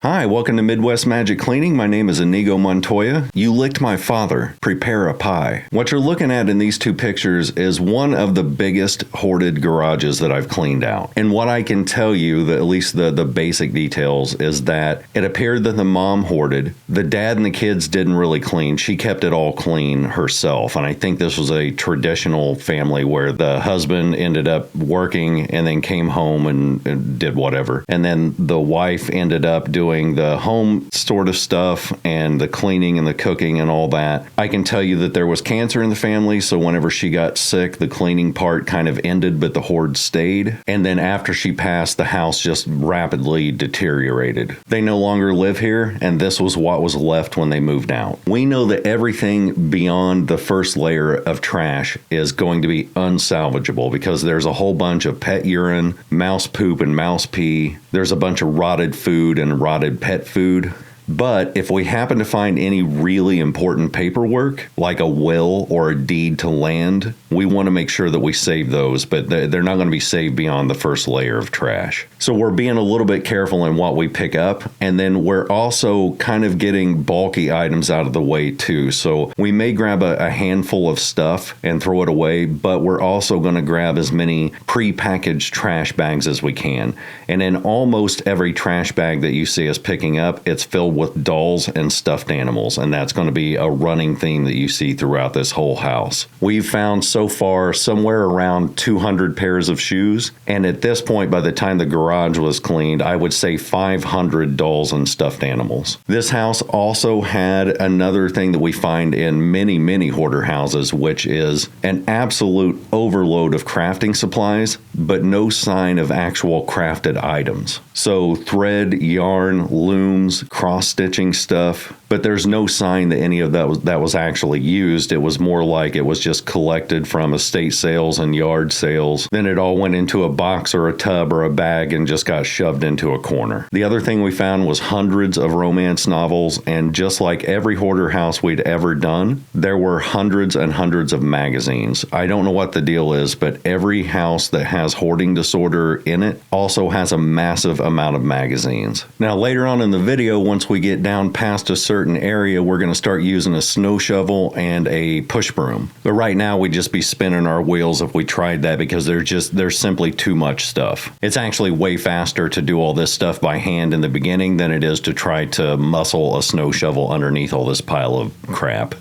Hi, welcome to Midwest Magic Cleaning. My name is Inigo Montoya. You licked my father. Prepare a pie. What you're looking at in these two pictures is one of the biggest hoarded garages that I've cleaned out. And what I can tell you, at least the basic details, is that it appeared that the mom hoarded. The dad and the kids didn't really clean. She kept it all clean herself. And I think this was a traditional family where the husband ended up working and then came home and did whatever. And then the wife ended up doing the home sort of stuff and the cleaning and the cooking and all that. I can tell you that there was cancer in the family, so whenever she got sick, the cleaning part kind of ended, but the hoard stayed. And then after she passed, the house just rapidly deteriorated. They no longer live here, and this was what was left when they moved out. We know that everything beyond the first layer of trash is going to be unsalvageable because there's a whole bunch of pet urine, mouse poop and mouse pee. There's a bunch of rotted food and rotted pet food. But if we happen to find any really important paperwork, like a will or a deed to land, we want to make sure that we save those, but they're not going to be saved beyond the first layer of trash. So we're being a little bit careful in what we pick up, and then we're also kind of getting bulky items out of the way too. So we may grab a handful of stuff and throw it away, but we're also going to grab as many pre-packaged trash bags as we can. And in almost every trash bag that you see us picking up, it's filled with dolls and stuffed animals, and that's going to be a running theme that you see throughout this whole house. We've found so far somewhere around 200 pairs of shoes, and at this point, by the time the garage was cleaned, I would say 500 dolls and stuffed animals. This house also had another thing that we find in many hoarder houses, which is an absolute overload of crafting supplies, but no sign of actual crafted items. So thread, yarn, looms, cross-stitching stuff, but there's no sign that any of that was actually used. It was more like it was just collected from estate sales and yard sales. Then it all went into a box or a tub or a bag and just got shoved into a corner. The other thing we found was hundreds of romance novels, and just like every hoarder house we'd ever done, there were hundreds and hundreds of magazines. I don't know what the deal is, but every house that has hoarding disorder in it also has a massive amount of magazines. Now, later on in the video, once we get down past a certain area, we're going to start using a snow shovel and a push broom. But right now, we'd just be spinning our wheels if we tried that because there's simply too much stuff. It's actually way faster to do all this stuff by hand in the beginning than it is to try to muscle a snow shovel underneath all this pile of crap.